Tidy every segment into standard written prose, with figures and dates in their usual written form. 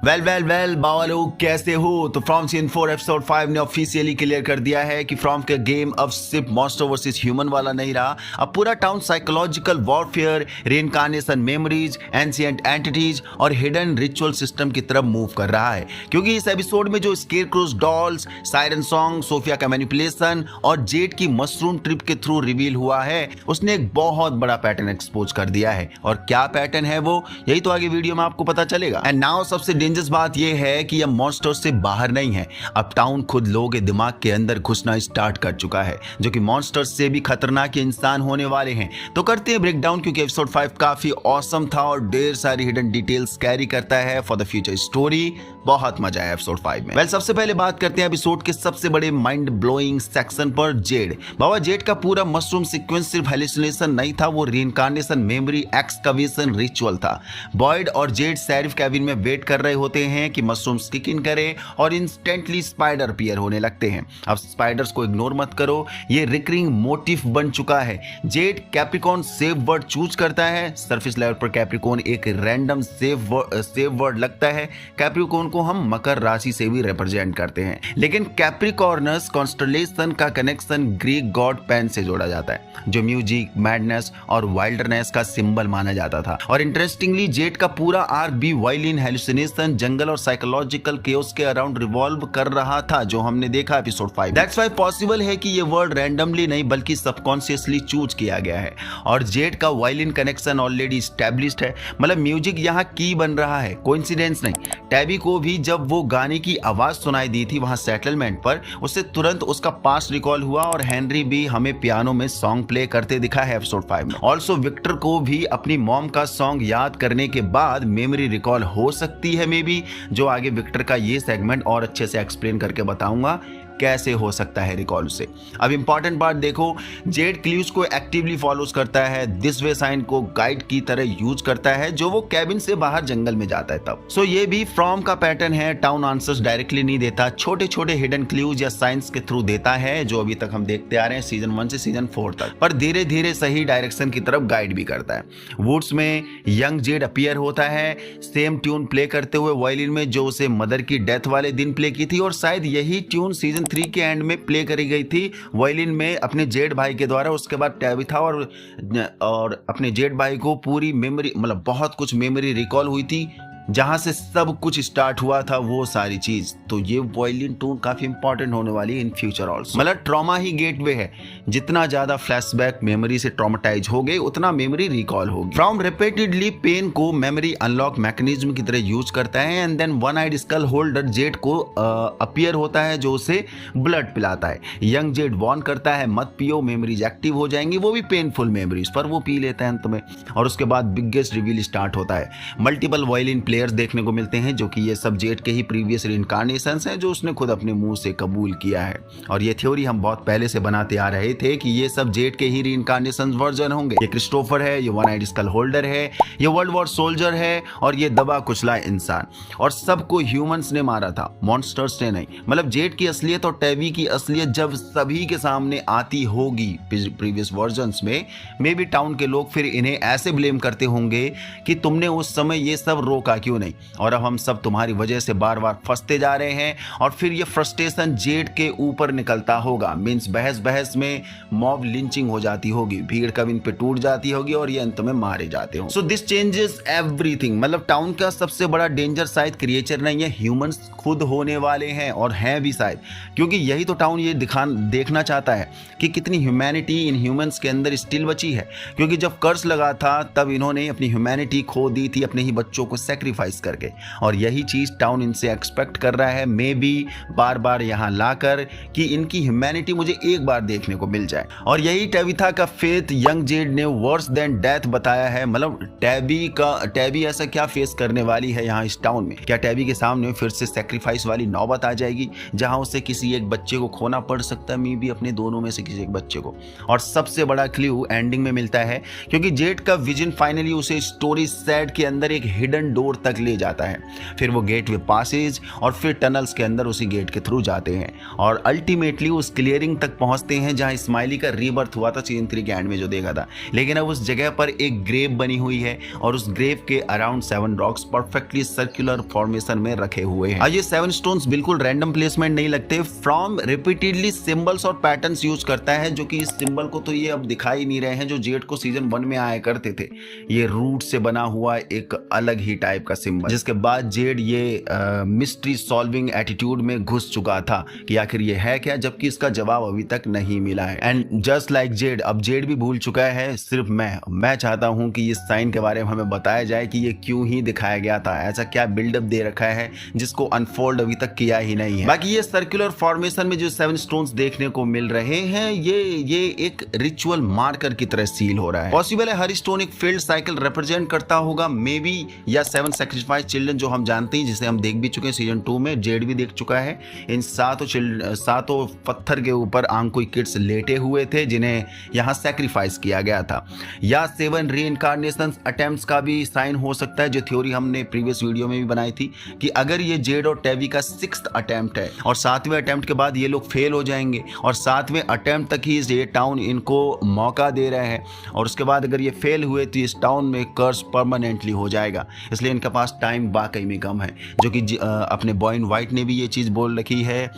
Well बाबा लोग कैसे हो। तो फ्रॉम सीजन 4 एपिसोड 5 ने ऑफिशियली क्लियर कर दिया है कि फ्रॉम का गेम अब सिर्फ मॉन्स्टर वर्सेस ह्यूमन वाला नहीं रहा। अब पूरा town psychological warfare, reincarnation memories, ancient entities और हिडन रिचुअल सिस्टम की तरफ मूव कर रहा है। क्योंकि इस एपिसोड में जो स्केरक्रोज डॉल्स, सायरन सॉन्ग, सोफिया का मैनिपुलेशन और जेड की मशरूम ट्रिप के थ्रू रिवील हुआ है, उसने एक बहुत बड़ा पैटर्न एक्सपोज कर दिया है। और क्या पैटर्न है वो, यही तो आगे वीडियो में आपको पता चलेगा। एंड नाउ सबसे डेंजरस बात यह है कि यह मॉन्स्टर से बाहर नहीं है, अब टाउन खुद लोगों के दिमाग के अंदर घुसना स्टार्ट कर चुका है, जो कि मॉन्स्टर से भी खतरनाक इंसान होने वाले हैं। तो करते हैं ब्रेकडाउन, क्योंकि एपिसोड 5 काफी ऑसम था और ढेर सारी हिडन डिटेल्स कैरी करता है फॉर द फ्यूचर स्टोरी। बहुत मजा आया एपिसोड 5 में। सबसे पहले बात करते हैं एपिसोड के सबसे बड़े माइंड ब्लोइंग सेक्शन पर, जेड। बाबा जेड का पूरा मशरूम सीक्वेंस सिर्फ हेलुसिनेशन नहीं था, वो रीइंकार्नेशन मेमोरी एक्सकवेशन रिचुअल था। बॉयड और जेड शेरिफ कैबिन में वेट कर रहे होते हैं कि मशरूम किक इन करे और इंस्टेंटली स्पाइडर अपीयर होने लगते हैं। अब स्पाइडर्स को इग्नोर मत करो, ये रिकरिंग मोटिव बन चुका है। Z Capricorn safe word choose करता है। सरफेस लेवल पर कैप्रिकॉर्न एक रैंडम सेफ वर्ड लगता है। कैप्रिकॉर्न को हम मकर राशि से भी रिप्रेजेंट करते हैं, लेकिन कैप्रिकॉर्नस कॉन्स्टलेशन का कनेक्शन ग्रीक गॉड पैन से जोड़ा जाता है, जो म्यूजिक, मैडनेस और वाइल्डनेस का सिंबल माना जाता था। और इंटरेस्टिंगली जेड का पूरा आर्क भी वायलिन, हेलुसिनेशन, जंगल और साइकोलॉजिकल केओस के अराउंड रिवॉल्व कर रहा था, जो हमने देखा एपिसोड 5। दैट्स व्हाई पॉसिबल है कि ये वर्ड रैंडमली नहीं बल्कि सबकॉन्शियसली चूज किया गया है। और जेड का वायलिन कनेक्शन ऑलरेडी एस्टैब्लिश्ड है, मतलब म्यूजिक यहाँ की बन रहा है, कोइंसिडेंस नहीं। टैबी को भी जब वो गाने की आवाज सुनाई दी थी वहां सेटलमेंट पर, उससे तुरंत उसका पास्ट रिकॉल हुआ। और हेनरी भी हमें पियानो में सॉन्ग प्ले करते दिखा है एपिसोड 5 में। ऑल्सो विक्टर को भी अपनी मॉम का सॉन्ग याद करने के बाद मेमोरी रिकॉल हो सकती है, मे बी, जो आगे विक्टर का ये सेगमेंट और अच्छे से एक्सप्लेन करके बताऊंगा कैसे हो सकता है रिकॉल से। अब इंपॉर्टेंट बात देखो, जेड क्लूज को एक्टिवली फॉलोज करता है, दिस वे साइन को गाइड की तरह यूज करता है जो वो कैबिन से बाहर जंगल में जाता है तब। सो ये भी फ्रॉम का पैटर्न है, टाउन आंसर्स डायरेक्टली नहीं देता, छोटे छोटे हिडन क्लूज या साइंस के थ्रू देता है, जो अभी तक हम देखते आ रहे हैं सीजन 1 से सीजन 4 तक, पर धीरे धीरे सही डायरेक्शन की तरफ गाइड भी करता है। वुड्स में यंग जेड अपीयर होता है, सेम ट्यून प्ले करते हुए वायलिन में, जो उसे मदर की डेथ वाले दिन प्ले की थी, और शायद यही ट्यून सीजन 3 के एंड में प्ले करी गई थी वायलिन में अपने जेड भाई के द्वारा। उसके बाद टैबिथा और अपने जेड भाई को पूरी मेमोरी, मतलब बहुत कुछ मेमोरी रिकॉल हुई थी, जहां से सब कुछ स्टार्ट हुआ था वो सारी चीज। तो ये वायलिन टून काफी इंपॉर्टेंट होने वाली है इन फ्यूचर ऑल्सो। मतलब ट्रॉमा ही गेटवे है, जितना ज्यादा फ्लैशबैक मेमोरी से ट्रॉमेटाइज हो गए उतना मेमोरी रिकॉल होगी। फ्रॉम रिपीटेडली पेन को मेमोरी अनलॉक मैकेनिज्म की तरह यूज करता है। And then one eyed skull holder Z को अपीयर होता है, जो उसे ब्लड पिलाता है। यंग जेड वॉर्न करता है मत पियो, मेमोरीज एक्टिव हो जाएंगी, वो भी पेनफुल मेमोरीज, पर वो पी लेता है अंत में। और उसके बाद बिगेस्ट रिवील स्टार्ट होता है। मल्टीपल वायलिन प्लेयर्स देखने को मिलते हैं, जो कि ये सब जेड के ही प्रीवियस रिइंकार्नेशंस हैं, जो उसने खुद अपने मुंह से कबूल किया है। और ये थ्योरी हम बहुत पहले से बनाते आ रहे थे कि ये सब जेड के ही रिइंकार्नेशंस वर्जन होंगे। ये क्रिस्टोफर है, ये वन आइड स्कल होल्डर है, ये वर्ल्ड वॉर सोल्जर है, और ये दबा कुचला इंसान। और सबको ह्यूमंस ने मारा था, मॉन्स्टर्स ने नहीं। मतलब जेड की असलियत और टैबी की असलियत जब सभी के सामने आती होगी प्रीवियस वर्जन्स में, मे बी टाउन के लोग फिर इन्हें ऐसे ब्लेम करते होंगे कि तुमने उस समय ये सब रोका क्यों नहीं, और अब हम सब तुम्हारी वजह से बार बार फंसते जा रहे हैं। और फिर ये फ्रस्ट्रेशन जेड के ऊपर निकलता होगा। मींस बहस बहस में मॉब लिंचिंग हो जाती होगी, भीड़ कब इन पे टूट जाती होगी और ये अंत में मारे जाते होंगे। So this changes everything. मतलब टाउन का सबसे बड़ा डेंजर शायद क्रिएचर नहीं है, ह्यूमंस खुद होने वाले हैं, और हैं भी शायद, क्योंकि यही तो टाउन ये देखना चाहता है कि कितनी ह्यूमैनिटी इन ह्यूमंस के अंदर स्टिल बची है। क्योंकि जब कर्स लगा था तब इन्होंने अपनी ह्यूमैनिटी खो दी थी अपने ही बच्चों को सैक्रिफाइस करके, और यही चीज टाउन इनसे एक्सपेक्ट कर रहा है, मे बी बार बार यहाँ लाकर, कि इनकी ह्यूमैनिटी मुझे एक बार देखने को मिल जाए। और यही टैबिथा का फेथ यंग जेड ने वर्स देन डेथ बताया है। मतलब टैबी ऐसा क्या फेस करने वाली है यहाँ इस टाउन में? क्या टैबी के सामने फिर से सैक्रिफाइस वाली नौबत आ जाएगी, जहां उसे किसी एक बच्चे को खोना पड़ सकता है, मे बी अपने दोनों में से किसी एक बच्चे को। और सबसे बड़ा क्लू एंडिंग में मिलता है, क्योंकि जेड का विजन फाइनली उसे स्टोरी सेट के अंदर एक हिडन डोर तक ले जाता है। फिर वो गेटवे पासेज और फिर टनल्स के अंदर उसी गेट के थ्रू जाते हैं और अल्टीमेटली उस क्लियरिंग तक पहुंचते हैं जहां स्माइली का रीबर्थ हुआ था सीजन 3 के एंड में जो देखा था। लेकिन अब उस जगह पर एक ग्रेव बनी हुई है और उस ग्रेव के around 7 rocks perfectly circular formation में रखे हुए हैं। ये 7 स्टोन्स बिल्कुल रैंडम प्लेसमेंट नहीं लगते। फ्रॉम रिपीटेडली सिंबल्स और पैटर्न्स यूज करता है, जो कि इस सिंबल को तो ये अब दिखा ही नहीं रहे हैं जो जेड को सीजन 1 में आया करते थे। ये रूट से बना हुआ एक अलग ही टाइप का सिंबल, जिसके बाद जेड ये मिस्ट्री सॉल्विंग एटीट्यूड में घुस चुका था कि आखिर ये है क्या, जबकि इसका जवाब अभी तक नहीं मिला है। एंड जस्ट लाइक जेड, अब जेड भी भूल चुका है। सिर्फ मैं चाहता हूं कि इस साइन के बारे में हमें बताया जाए कि ये क्यों ही दिखाया गया था, ऐसा क्या बिल्डअप दे रखा है जिसको अनफोल्ड अभी तक किया ही नहीं है। बाकी ये सर्कुलर फॉर्मेशन में जो 7 स्टोन्स देखने को मिल रहे हैं, ये एक रिचुअल मार्कर की तरह सील हो रहा है। पॉसिबल है हर स्टोन एक फील्ड साइकिल रिप्रेजेंट करता होगा, मे बी, या 7 सैक्रिफाइस चिल्ड्रन जो हम जानते हैं, जिसे हम देख भी चुके हैं सीजन 2 में, जेड भी देख चुका है। इन सातों पत्थर के ऊपर आंकोई किड्स लेटे हुए थे जिन्हें यहाँ सैक्रिफाइस किया गया था। या 7 रीइंकार्नेशन अटेम्प्ट्स का भी साइन हो सकता है, जो थ्योरी हमने प्रीवियस वीडियो में भी बनाई थी कि अगर ये जेड और टेवी का 6th अटेम्प्ट है और 7वें अटेम्प्ट के बाद ये लोग फेल हो जाएंगे और 7वें अटेम्प्ट तक ही ये टाउन इनको मौका दे रहे हैं और उसके बाद अगर ये फेल हुए तो इस टाउन में कर्स परमानेंटली हो जाएगा। इसलिए इनके पास टाइम वाकई में कम है, जो कि अपने बॉय इन वाइट ने भी ये चीज़ बोल रखी है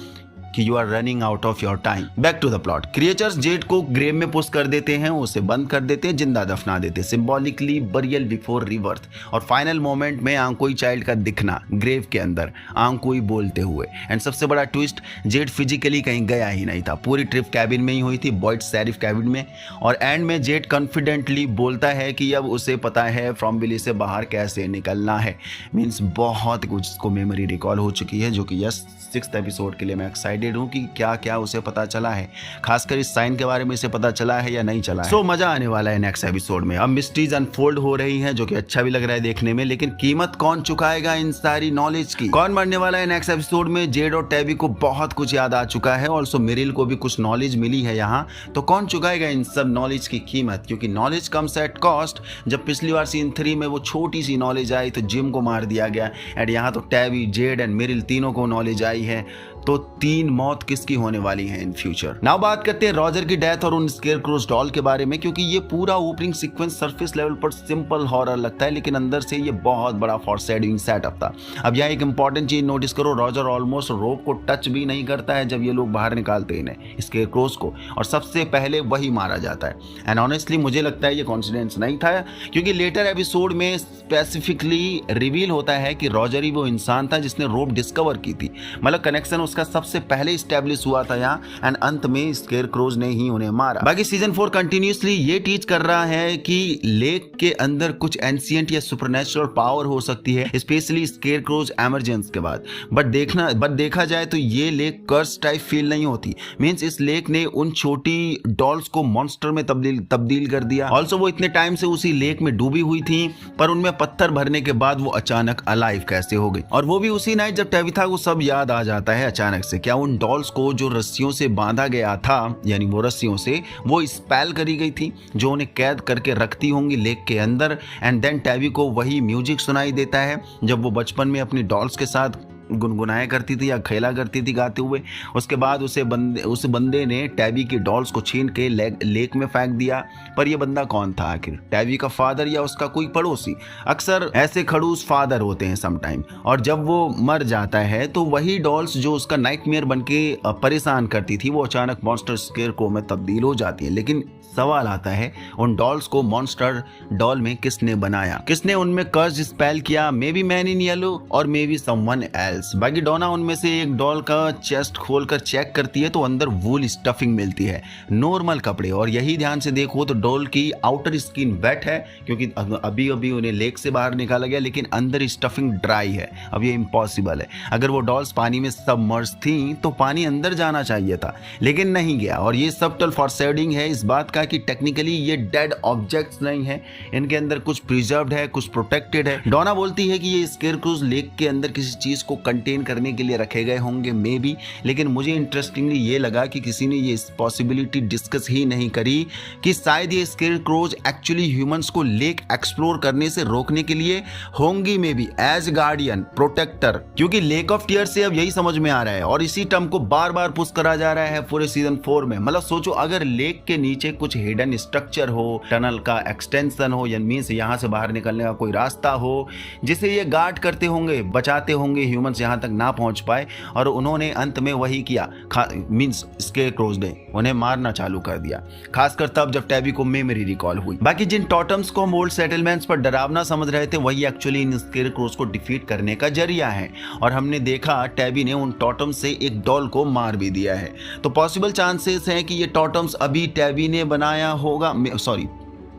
कि you are running out of your time. Back to the plot. Creatures Z को ग्रेव में पुश कर देते हैं, उसे बंद कर देते हैं, जिंदा दफना देते हैं, सिंबॉलिकली बरियल बिफोर रिवर्थ। और फाइनल मोमेंट में आंकोई चाइल्ड का दिखना ग्रेव के अंदर, आंकोई बोलते हुए। एंड सबसे बड़ा ट्विस्ट, जेड फिजिकली कहीं गया ही नहीं था, पूरी ट्रिप कैबिन में ही हुई थी, बॉयड शेरिफ कैबिन में। और एंड में जेड कॉन्फिडेंटली बोलता है कि अब उसे पता है फ्रॉम विलेज से बाहर कैसे निकलना है। मीन्स बहुत कुछ उसको मेमोरी रिकॉल हो चुकी है, जो कि यस 6th एपिसोड के लिए मैं एक्साइटेड हूं कि क्या क्या उसे पता चला है, खासकर इस साइन के बारे में इसे पता चला है या नहीं चला है। सो मजा आने वाला है नेक्स्ट एपिसोड में। अब मिस्ट्रीज अनफोल्ड हो रही हैं, जो कि अच्छा भी लग रहा है देखने में, लेकिन कीमत कौन चुकाएगा इन सारी नॉलेज की? कौन मरने वाला है नेक्स्ट एपिसोड में? जेड और टेवी को बहुत कुछ याद आ चुका है, ऑल्सो मिरिल को भी कुछ नॉलेज मिली है यहाँ, तो कौन चुकाएगा इन सब नॉलेज की कीमत? क्योंकि नॉलेज कम्स एट कॉस्ट। जब पिछली बार सीजन 3 में वो छोटी सी नॉलेज आई तो जिम को मार दिया गया, एंड यहाँ तो टेवी, जेड एंड मिरिल तीनों को नॉलेज आई है, तो 3 मौत किसकी होने वाली है इन फ्यूचर? नाउ बात करते हैं रॉजर की डेथ और उन स्केयरक्रोज डॉल के बारे में, क्योंकि ये पूरा ओपनिंग सीक्वेंस सरफेस लेवल पर सिंपल हॉरर लगता है, लेकिन अंदर से ये बहुत बड़ा फॉरशैडोइंग सेटअप था। अब यहाँ एक इंपॉर्टेंट चीज नोटिस करो, रॉजर ऑलमोस्ट रोप को टच भी नहीं करता है जब ये लोग बाहर निकालते हैं इन्हें, स्केयरक्रोज को, और सबसे पहले वही मारा जाता है। एंड ऑनेस्टली मुझे लगता है ये कॉन्फिडेंस नहीं था, क्योंकि लेटर एपिसोड में स्पेसिफिकली रिवील होता है कि रॉजर ही वो इंसान था जिसने रोप डिस्कवर की थी। मतलब कनेक्शन उसका सबसे पहले इस्टेब्लिश हुआ था यहाँ, एंड अंत में स्केयरक्रोज ने ही उन्हें मारा। बाकी सीजन 4 कंटिन्यूसली ये टीच कर रहा है कि लेक के अंदर कुछ एंशिएंट या सुपरनेचुरल पावर हो सकती है, स्पेशली स्केयरक्रोज एमरजेंस के बाद। बट देखा जाए तो ये लेक कर्स टाइप फील नहीं होती। मींस इस लेक ने उन छोटी डॉल्स को मॉन्स्टर में तब्दील कर दिया। ऑल्सो वो इतने टाइम से उसी लेक में डूबी हुई थी, पर उनमें पत्थर भरने के बाद वो अचानक अलाइव कैसे हो गई? और वो भी उसी नाइट जब टेविथा को सब याद आ जाता है अचानक से। क्या उन डॉल्स को जो रस्सियों से बांधा गया था, यानी वो रस्सियों से वो स्पेल करी गई थी जो उन्हें कैद करके रखती होंगी लेक के अंदर? एंड देन टेवी को वही म्यूजिक सुनाई देता है जब वो बचपन में अपनी डॉल्स के साथ गुनगुनाया करती थी या खेला करती थी गाते हुए। उसके बाद उस बंदे ने टैबी की डॉल्स को छीन के लेक में फेंक दिया। पर यह बंदा कौन था आखिर? टैबी का फादर या उसका कोई पड़ोसी? अक्सर ऐसे खड़ूस फादर होते हैं समटाइम, और जब वो मर जाता है तो वही डॉल्स जो उसका नाइटमेयर बन के परेशान करती थी वो अचानक मॉन्स्टर स्केयरक्रो में तब्दील हो जाती है। लेकिन सवाल आता है, उन डॉल्स को मॉन्स्टर डॉल में किसने बनाया? किसने उनमें कर्ज स्पेल किया? May be man in yellow और मे बी समवन एल्स। बाकी डोना उनमें से एक डॉल का चेस्ट खोलकर चेक करती है तो अंदर वूल स्टफिंग मिलती है, नॉर्मल कपड़े। और यही ध्यान से देखो तो डॉल की आउटर स्किन वेट है क्योंकि अभी उन्हें लेक से बाहर निकाला गया, लेकिन अंदर स्टफिंग ड्राई है। अब ये इम्पॉसिबल है। अगर वो डॉल्स पानी में सबमर्ज थी तो पानी अंदर जाना चाहिए था, लेकिन नहीं गया। और ये सबटल फॉरशैडोइंग है इस बात का कि टेक्निकली ये डेड ऑब्जेक्ट्स नहीं है, इनके अंदर कुछ प्रिजर्व्ड है, कुछ प्रोटेक्टेड है। डोना बोलती है कि ये स्केयरक्रोज लेक के अंदर किसी चीज को कंटेन करने के लिए रखे गए होंगे मे बी, लेकिन मुझे इंटरेस्टिंगली ये लगा कि किसी ने ये पॉसिबिलिटी डिस्कस ही नहीं करी कि शायद ये स्केयरक्रोज एक्चुअली ह्यूमंस को लेक एक्सप्लोर करने से रोकने के लिए होंगी maybe, as guardian protector, क्योंकि लेक ऑफ टीयर्स से अब यही समझ में आ रहा है और इसी टर्म को बार बार पुश करा जा रहा है पूरे सीजन 4 में। मतलब सोचो अगर लेक के नीचे कुछ हिडन स्ट्रक्चर हो, टनल का एक्सटेंशन हो, या मीन्स यहाँ से बाहर निकलने का कोई रास्ता हो जिसे ये गार्ड करते होंगे, बचाते होंगे ह्यूमंस यहाँ तक ना पहुंच पाए, और उन्होंने अंत में वही किया, मीन्स स्केयरक्रोज ने उन्हें मारना चालू कर दिया, खासकर तब जब टैबी को मेमोरी रिकॉल हुई। बाकी जिन टॉटम्स को हम ओल्ड सेटलमेंट्स पर डरावना समझ रहे थे वही एक्चुअली इन स्केयरक्रोज को डिफीट करने का जरिया है, और हमने देखा टैबी ने उन टॉटम्स से एक डॉल को मार भी दिया है। तो पॉसिबल चांसेस हैं कि ये टॉटम्स अभी टैबी ने बनाया होगा, सॉरी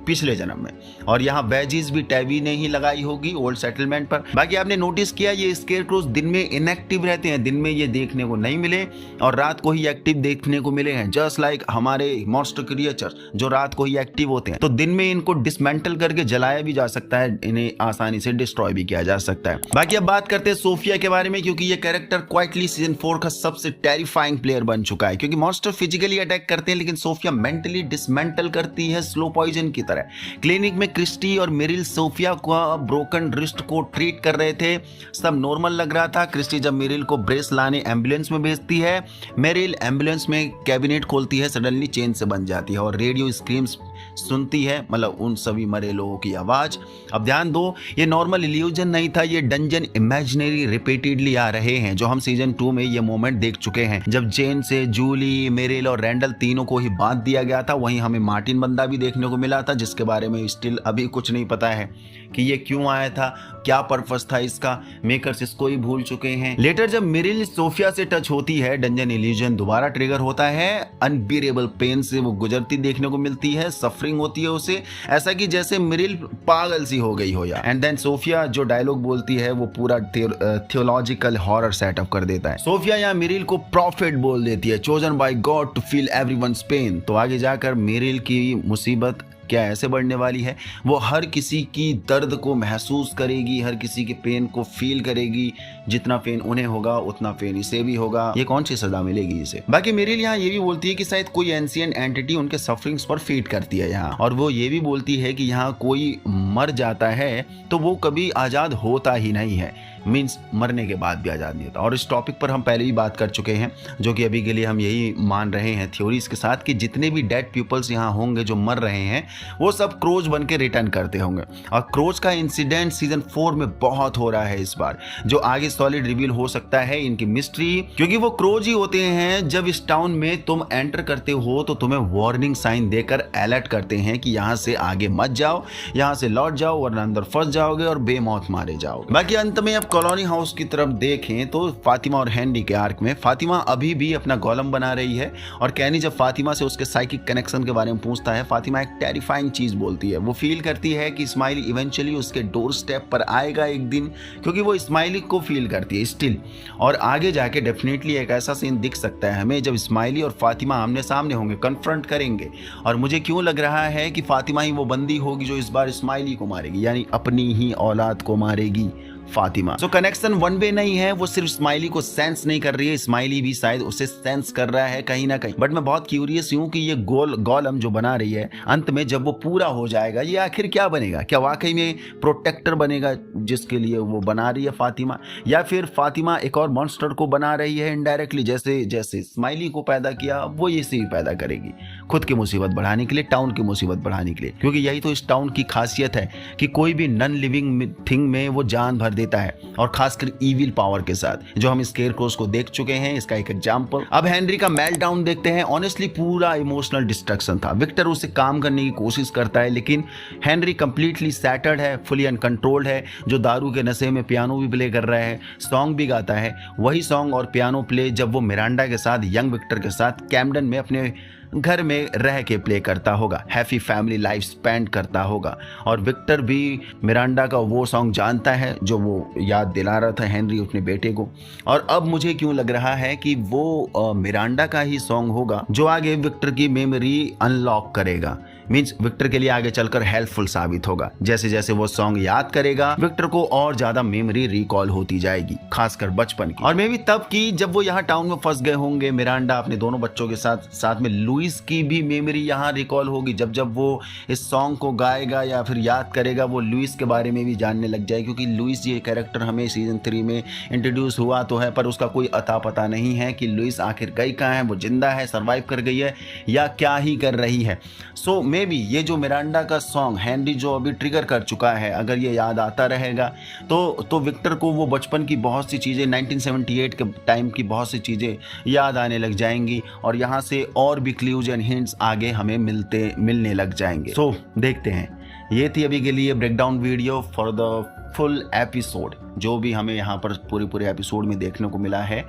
पिछले जन्म में, और यहाँ बैजेस भी टैबी ने ही लगाई होगी ओल्ड सेटलमेंट पर। बाकी आपने नोटिस किया ये स्केयरक्रोज दिन में इनएक्टिव रहते हैं, दिन में ये देखने को नहीं मिले और रात को ही एक्टिव देखने को मिले हैं, जस्ट लाइक हमारे मॉन्स्टर क्रिएचर जो रात को ही एक्टिव होते हैं। तो दिन में इनको डिसमेंटल करके जलाया भी जा सकता है, इन्हें आसानी से डिस्ट्रॉय भी किया जा सकता है। बाकी अब बात करते हैं सोफिया के बारे में, क्योंकि ये कैरेक्टर क्वाइटली सीजन 4 का सबसे टेरिफाइंग प्लेयर बन चुका है, क्योंकि मॉन्स्टर फिजिकली अटैक करते हैं लेकिन सोफिया मेंटली डिसमेंटल करती है स्लो पॉइजन की तरह। क्लिनिक में क्रिस्टी और मेरिल सोफिया को ब्रोकन रिस्ट को ट्रीट कर रहे थे, सब नॉर्मल लग रहा था। क्रिस्टी जब मेरिल को ब्रेस लाने एम्बुलेंस में भेजती है, मेरिल एम्बुलेंस में कैबिनेट खोलती है, सडनली चेन से बन जाती है और रेडियो स्क्रीम्स सुनती है, मतलब उन सभी मरे लोगों की आवाज। अब ध्यान दो, ये नॉर्मल इल्यूजन नहीं था, ये डंजन इमेजिनरी रिपीटेडली आ रहे हैं, जो हम सीजन 2 में ये मोमेंट देख चुके हैं जब जेन से जूली, मेरिल और रैंडल तीनों को ही बांध दिया गया था। वहीं हमें मार्टिन बंदा भी देखने को मिला था, जिसके बारे में स्टिल अभी कुछ नहीं पता है कि ये क्यों आया था, क्या पर्पस था इसका, मेकर्स इसको ही भूल चुके हैं। लेटर जब मेरिल सोफिया से टच होती है, डंजन इल्यूजन दोबारा ट्रिगर होता है, अनबियरेबल पेन से वो गुजरती देखने को मिलती है, सफरिंग होती है उसे, ऐसा कि जैसे मेरिल पागल सी हो गई हो या। एंड देन सोफिया जो डायलॉग बोलती है वो पूरा थियोलॉजिकल हॉरर सेटअप कर देता है। सोफिया या मेरिल को प्रॉफिट बोल देती है, chosen by God to feel everyone's pain. तो आगे जाकर मेरिल की मुसीबत क्या ऐसे बढ़ने वाली है, वो हर किसी की दर्द को महसूस करेगी, हर किसी के पेन को फील करेगी, जितना पेन उन्हें होगा उतना पेन इसे भी होगा, ये कौन सी सजा मिलेगी इसे। बाकी मेरिल यहाँ ये भी बोलती है कि शायद कोई एंशिएंट एंटिटी उनके सफरिंग्स पर फीड करती है यहाँ, और वो ये भी बोलती है कि यहाँ कोई मर जाता है तो वो कभी आज़ाद होता ही नहीं है, मीन्स मरने के बाद भी आज़ाद नहीं होता। और इस टॉपिक पर हम पहले भी बात कर चुके हैं, जो कि अभी के लिए हम यही मान रहे हैं थ्योरीज के साथ, कि जितने भी डेड पीपल्स यहाँ होंगे जो मर रहे हैं वो सब क्रोज बन के रिटर्न करते होंगे। और क्रोज का इंसिडेंट सीजन 4 में बहुत हो रहा है इस बार, जो आगे सॉलिड रिवील हो सकता है इनकी मिस्ट्री, क्योंकि वो क्रोज ही होते हैं जब इस टाउन में तुम एंटर करते हो तो तुम्हें वार्निंग साइन देकर अलर्ट करते हैं कि यहाँ से आगे मत जाओ, यहाँ से लौट जाओ वरना अंदर फंस जाओगे और बेमौत मारे जाओगे। बाकी अंत में अब कॉलोनी हाउस की तरफ देखें तो फातिमा और हेनरी के आर्क में फातिमा अभी भी अपना गोलम बना रही है, और कैनी जब फातिमा से उसके साइकिक कनेक्शन के बारे में पूछता है, फातिमा एक टेरिफाइंग चीज बोलती है। वो फील करती है कि स्माइली इवेंचुअली उसके डोर स्टेप पर आएगा एक दिन, क्योंकि वो स्माइली को फील करती है स्टिल, और आगे जाके डेफिनेटली एक ऐसा सीन दिख सकता है हमें जब स्माइली और फातिमा आमने सामने होंगे, कन्फ्रंट करेंगे, और मुझे क्यों लग रहा है कि फातिमा ही वो बंदी होगी जो इस बार स्माइली को मारेगी, यानी अपनी ही औलाद को मारेगी फातिमा। तो कनेक्शन वन वे नहीं है, वो सिर्फ स्माइली को सेंस नहीं कर रही है, स्माइली भी शायद उसे सेंस कर रहा है कहीं ना कहीं। बट मैं बहुत क्यूरियस हूँ कि ये गोलम जो बना रही है अंत में जब वो पूरा हो जाएगा ये आखिर क्या बनेगा, क्या वाकई में प्रोटेक्टर बनेगा जिसके लिए वो बना रही है फातिमा, या फिर फातिमा एक और मॉन्स्टर को बना रही है इनडायरेक्टली, जैसे जैसे स्माइली को पैदा किया वो ये से ही पैदा करेगी, खुद की मुसीबत बढ़ाने के लिए, टाउन की मुसीबत बढ़ाने के लिए। क्योंकि यही तो इस टाउन की खासियत है कि कोई भी नॉन लिविंग थिंग में वो जान भर देता है, और खासकर इविल पावर के साथ, जो हम स्केयरक्रोज को देख चुके हैं, इसका एक एग्जांपल। अब हेनरी का मेल्टडाउन देखते हैं। ऑनेस्टली पूरा इमोशनल डिस्ट्रक्शन था। विक्टर उससे काम करने की कोशिश करता है, लेकिन हेनरी कंप्लीटली सैटर्ड है, फुली अनकंट्रोल्ड है, जो दारू के नशे में पियानो भी प्ले कर रहा है, सॉन्ग भी गाता है, वही सॉन्ग और पियानो प्ले जब वो मिरांडा के साथ, यंग विक्टर के साथ कैम्पडन में अपने घर में रह के प्ले करता होगा, हैप्पी फैमिली लाइफ स्पेंड करता होगा। और विक्टर भी मिरांडा का वो सॉन्ग जानता है जो वो याद दिला रहा था हेनरी अपने बेटे को, और अब मुझे क्यों लग रहा है कि वो मिरांडा का ही सॉन्ग होगा जो आगे विक्टर की मेमोरी अनलॉक करेगा, मींस विक्टर के लिए आगे चलकर हेल्पफुल साबित होगा। जैसे जैसे वो सॉन्ग याद करेगा विक्टर को और ज्यादा मेमोरी रिकॉल होती जाएगी, खासकर बचपन की। और मे भी तब की जब वो यहाँ टाउन में फंस गए होंगे, मिरांडा अपने दोनों बच्चों के साथ में लुइस की भी मेमोरी यहाँ रिकॉल होगी। जब जब वो इस सॉन्ग को गाएगा या फिर याद करेगा वो लुइस के बारे में भी जानने लग जाए, क्योंकि लुइस ये कैरेक्टर हमें सीजन 3 में इंट्रोड्यूस हुआ तो है, पर उसका कोई अता पता नहीं है कि लुइस आखिर गई कहाँ है, वो जिंदा है, सर्वाइव कर गई है या क्या ही कर रही है। सो मे बी ये जो मिरांडा का सॉन्ग हेनरी जो अभी ट्रिगर कर चुका है, अगर ये याद आता रहेगा तो विक्टर को वो बचपन की बहुत सी चीज़ें 1978 के टाइम की बहुत सी चीज़ें याद आने लग जाएंगी और यहाँ से और भी क्लूज एंड हिंट्स आगे हमें मिलने लग जाएंगे। सो देखते हैं। ये थी अभी के लिए breakdown video for the full episode, जो भी हमें यहाँ पर पूरे एपिसोड में देखने को मिला है।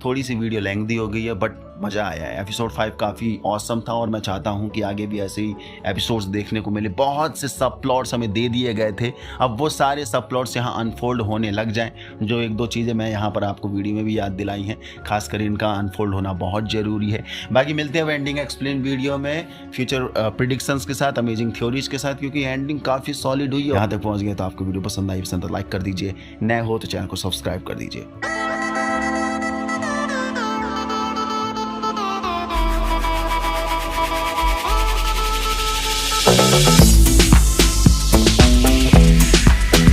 थोड़ी सी वीडियो लेंथी हो गई है बट मज़ा आया है। एपिसोड 5 काफ़ी ऑसम था और मैं चाहता हूँ कि आगे भी ऐसे ही एपिसोड्स देखने को मिले। बहुत से सब प्लॉट्स हमें दे दिए गए थे, अब वो सारे सब प्लॉट्स यहाँ अनफोल्ड होने लग जाएं। जो एक दो चीज़ें मैं यहाँ पर आपको वीडियो में भी याद दिलाई हैं, खासकर इनका अनफोल्ड होना बहुत ज़रूरी है। बाकी मिलते हैं एंडिंग एक्सप्लेन वीडियो में फ्यूचर प्रिडिक्शंस के साथ, अमेजिंग थ्योरीज के साथ, क्योंकि एंडिंग काफ़ी सॉलिड हुई है। यहाँ तक पहुँच गए तो आपको वीडियो पसंद आई, पसंद तो लाइक कर दीजिए, नए हो तो चैनल को सब्सक्राइब कर दीजिए।